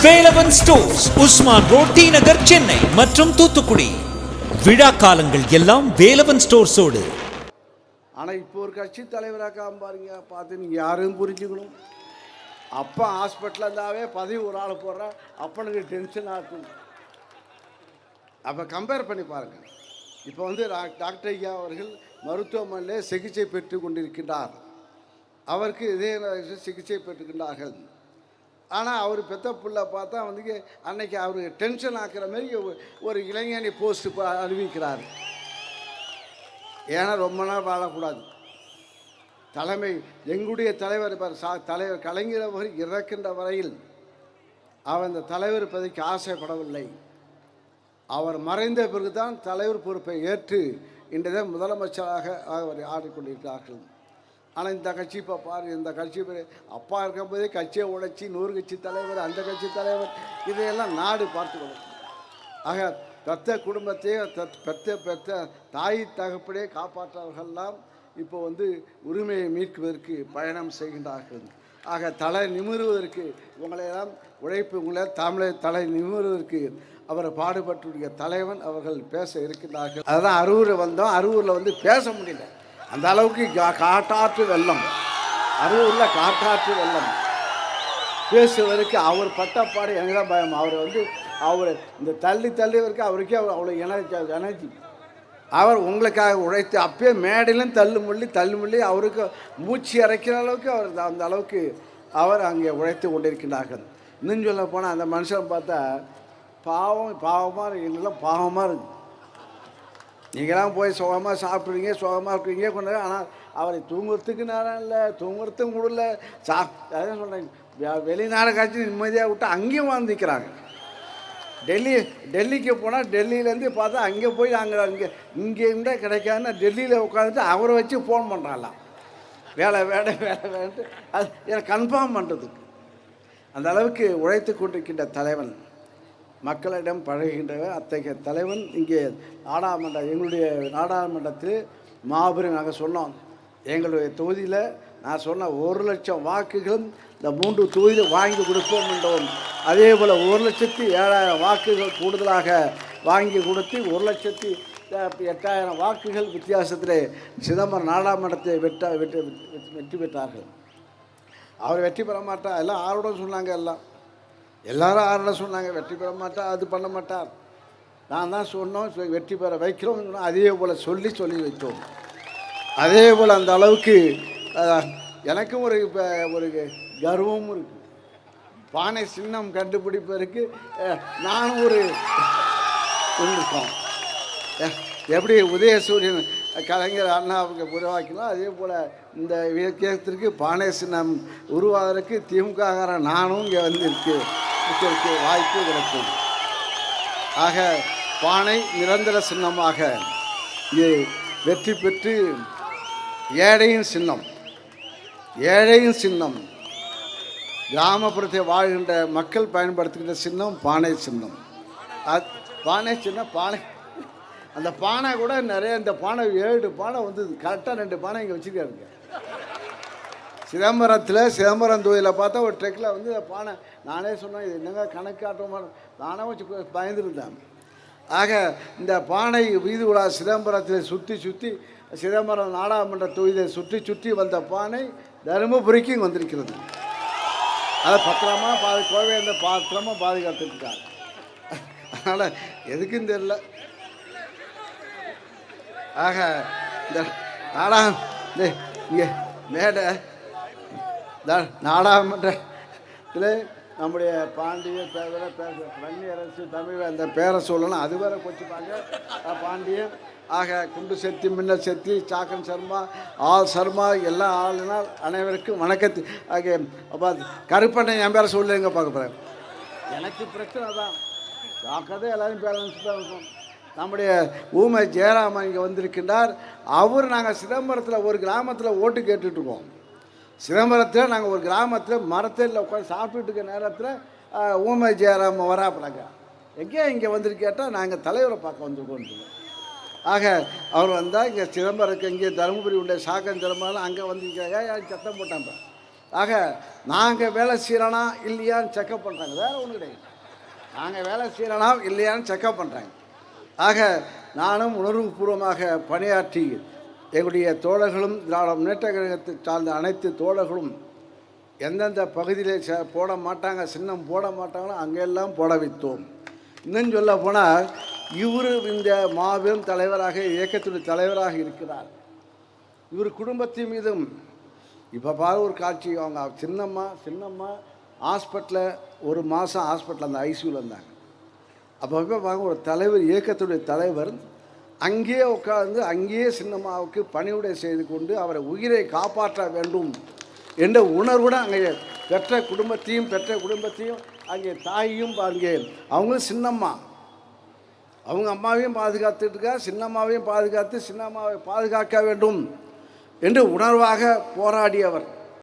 Velavan stores, Usman road, T Nagar, Chennai மற்றும் தூத்துக்குடி. விழா காலங்கள் எல்லாம் வேலவன் ஸ்டோர்ஸோடு. ஆனால் இப்போ ஒரு கட்சி தலைவராக பாருங்க, பார்த்து நீங்கள் யாரும் புரிஞ்சுக்கணும். அப்பா ஹாஸ்பிட்டலில் இருந்தாவே பதவி ஒரு ஆள் போடுறா, அப்பனுக்கு டென்ஷன் ஆகும். அப்போ கம்பேர் பண்ணி பாருங்கள். இப்போ வந்து டாக்டர் ஐயா அவர்கள் மருத்துவமனையில் சிகிச்சை பெற்று கொண்டிருக்கின்றார். அவருக்கு இதே சிகிச்சை பெற்றுக்கின்றார்கள். ஆனால் அவர் பெத்த புள்ள பார்த்தா வந்து அன்னைக்கு அவர் டென்ஷன் ஆக்குற மாதிரி ஒரு இளைஞனை போஸ்ட் அறிவிக்கிறார். ஏன்னா ரொம்ப நாள் வாழக்கூடாது. தலைமை எங்களுடைய தலைவர் தலைவர் கலைஞர் அவர்கள் இறக்கின்ற வரையில் அவர் அந்த தலைவர் பதவிக்கு ஆசைப்படவில்லை. அவர் மறைந்த பிறகுதான் தலைவர் பொறுப்பை ஏற்று இன்றைய முதலமைச்சராக அவர் ஆடிக்கொண்டிருக்கிறார்கள். ஆனால் இந்த கட்சி இப்போ பாரு, இந்த கட்சி அப்பா இருக்கும்போதே கட்சியை உழைச்சி 100 கட்சி தலைவர், அந்த கட்சி தலைவர், இதையெல்லாம் நாடு பார்த்துக்கணும். ஆக பெத்த குடும்பத்தையே பெற்ற தாய் தகப்படே காப்பாற்றவர்கள்லாம் இப்போ வந்து உரிமையை மீட்குவதற்கு பயணம் செய்கின்றார்கள். ஆக தலை நிமிருவதற்கு உங்களையெல்லாம் உங்களை தலை நிமிருவதற்கு அவரை பாடுபட்டுடைய தலைவன் அவர்கள் பேச இருக்கின்றார்கள். அதுதான் அரூர் வந்தோம். அரூரில் வந்து பேச முடியல. அந்த அளவுக்கு காட்டாற்று வெள்ளம், அரூரில் காட்டாற்று வெள்ளம். பேசுவதற்கு அவர் பட்டப்பாடு எனக்கு தான் பயம். அவர் வந்து அவர் இந்த தள்ளி வரைக்கும் அவருக்கே அவ்வளோ எனர்ஜி. அவர் உங்களுக்காக உழைத்து அப்பயே மேடையிலும் தள்ளுமுள்ளி அவருக்கு மூச்சு இறைக்கிற அளவுக்கு அவர் அந்த அளவுக்கு அவர் அங்கே உழைத்து கொண்டிருக்கிறார்கள். இன்னும் சொல்ல போனால் அந்த மனுஷன் பார்த்தா பாவமாக இருக்கு, பாவமாக இருக்குது. நீங்களாம் போய் சுகமாக சாப்பிட்றீங்க, சுகமாக இருக்கிறீங்க கொண்டாரு. ஆனால் அவரை தூங்குறதுக்கு நேரம் இல்லை, தூங்குறதுக்கும் கூட இல்லை. அதான் சொல்கிறேன், வெளிநாடு காட்சி நிம்மதியாக விட்டு அங்கேயும் வாழ்ந்துக்கிறாங்க. டெல்லிக்கு போனால் டெல்லியிலேருந்து பார்த்தா அங்கே போய் இங்கே இருந்தால் கிடைக்காதுன்னா டெல்லியில் உட்காந்துட்டு அவரை வச்சு ஃபோன் பண்ணுறாங்களாம். வேலைன்ட்டு அது எனக்கு கன்ஃபார்ம் பண்ணுறதுக்கு அந்த அளவுக்கு உழைத்து கொண்டிருக்கின்ற தலைவன், மக்களிடம் பழகுகின்றவர். அத்தகைய தலைவன் இங்கே எங்களுடைய நாடாளுமன்றத்தில் மாபெரும் நாங்கள் சொன்னோம். எங்களுடைய தொகுதியில் நான் சொன்ன 1,00,000 வாக்குகளும் இந்த 3 தொகுதியில் வாங்கி கொடுப்போம் என்றோம். அதே போல் 1,07,000 வாக்குகள் கூடுதலாக வாங்கி கொடுத்து 1,08,000 வாக்குகள் வித்தியாசத்தில் சிதம்பரம் நாடாளுமன்றத்தை வெற்றி பெற்றார்கள். அவர் வெற்றி பெற மாட்டார், எல்லாம் ஆரோட சொன்னாங்க. எல்லாரும் ஆரோட சொன்னாங்க, வெற்றி பெற மாட்டார், அது பண்ண மாட்டார். நான் தான் சொன்னோம், வெற்றி பெற வைக்கிறோம். அதே போல் சொல்லி வைத்தோம். அதே போல் அந்த அளவுக்கு எனக்கும் ஒரு கர்வமும் இருக்குது. பானை சின்னம் கண்டுபிடிப்பதற்கு நானும் ஒரு இருக்கோம். எப்படி உதயசூரியன் கலைஞர் அண்ணாவுக்கு உருவாக்கினோம், அதே போல் இந்த இயக்கத்திற்கு பானை சின்னம் உருவாவதற்கு திமுக நானும் இங்கே வந்து இருக்கிறதுக்கு வாய்ப்பு கிடைக்கும். ஆக பானை நிரந்தர சின்னமாக இது வெற்றி பெற்று ஏழையின் சின்னம் கிராமப்புறத்தை வாழ்கின்ற மக்கள் பயன்படுத்துகின்ற சின்னம் பானை சின்னம். பானை அந்த பானை கூட நிறைய, இந்த பானை 7 பானை வந்து கரெக்டாக 2 பானை இங்கே வச்சுருக்காருங்க. சிதம்பரம் தொகுதியில் பார்த்தா ஒரு ட்ரெக்கில் வந்து பானை நானே சொன்னேன், இது என்னங்க கணக்காட்டம் நானே வச்சு பயந்துருந்தேன். ஆக இந்த பானை வீதி விழா சிதம்பரத்தில் சுற்றி சிதம்பரம் நாடாளுமன்ற தொகுதியை சுற்றி வந்த பானை தருமபுரிக்கும் வந்திருக்கிறது. அதை பத்திரமா கோவேந்த பத்திரமா பாதுகாத்துருக்காங்க. அதனால் எதுக்கும் தெரியல. ஆக இந்த இங்கே மேடை நாடாளுமன்றத்தில் நம்முடைய பாண்டிய வன்னியரசு தமிழ் அந்த பேரை சொல்லணும், அது வேற கொச்சிப்பாங்க. பாண்டியன் ஆக குண்டு செத்தி, மின்ன செத்தி, சாக்கன் சர்மா, ஆல் சர்மா, எல்லா ஆளுனால் அனைவருக்கும் வணக்கத்து. ஆக அப்போ கருப்பண்ணை என் பேரை சொல்லுங்க பார்க்க போகிறேன். எனக்கு பிரச்சனை தான் பார்க்கறதே எல்லாரும் பேரண்ட்ஸ். நம்முடைய ஊமை ஜெயராமன் இங்கே வந்திருக்கின்றார். நாங்கள் சிதம்பரத்தில் ஒரு கிராமத்தில் ஓட்டு கேட்டுட்ருக்கோம். சிதம்பரத்தில் நாங்கள் ஒரு கிராமத்தில் மரத்தில் உட்காந்து சாப்பிட்டுட்டு இருக்க நேரத்தில் ஊமை ஜெயராமன் வராப்பிடாங்க. எங்கேயா இங்கே வந்துட்டு கேட்டால் நாங்கள் தலைவரை பார்க்க வந்துருக்கோம். ஆக அவர் வந்தால் இங்கே சிதம்பரத்துக்கு இங்கே தருமபுரி உள்ள சாக்கன் திறமாலும் அங்கே வந்து சத்தம் போட்டாங்க. ஆக நாங்கள் வேலை செய்கிறோனா இல்லையான்னு செக்கப் பண்ணுறாங்க, வேறு ஒன்றும் கிடையாது. நாங்கள் வேலை செய்கிறோனா இல்லையான்னு செக்கப் பண்ணுறாங்க. ஆக நானும் உணர்வுபூர்வமாக பணியாற்றி எங்களுடைய தோழர்களும் திராவிட முன்னேற்ற கழகத்தை சார்ந்த அனைத்து தோழர்களும் எந்தெந்த பகுதியில் போட மாட்டாங்க, சின்னம் போட மாட்டாங்களோ அங்கெல்லாம் போட வைத்தோம். இன்னும் சொல்ல போனால் இவர் இந்த மாபெரும் தலைவராக, இயக்கத்துடைய தலைவராக இருக்கிறார். இவர் குடும்பத்தின் மீதும் இப்போ பாரு ஒரு காட்சி, அவங்க சின்னம்மா ஹாஸ்பிட்டலில் ஒரு மாதம் ஹாஸ்பிட்டலில் அந்த ஐசியூவில் இருந்தாங்க. அப்போ பார்க்க ஒரு தலைவர், இயக்கத்துடைய தலைவர் அங்கேயே உட்கார்ந்து அங்கேயே சின்னம்மாவுக்கு பணிவுடை செய்து கொண்டு அவரை உயிரை காப்பாற்ற வேண்டும் என்ற உணர்வுடன் அங்கே பெற்ற குடும்பத்தையும் அங்கே தாயையும் அங்கே அவங்களும் சின்னம்மா அவங்க அம்மாவையும் பாதுகாத்துட்டு இருக்கா, சின்னம்மாவையும் பாதுகாத்து சின்னம்மாவை பாதுகாக்க வேண்டும் என்று உணர்வாக போராடியவர்.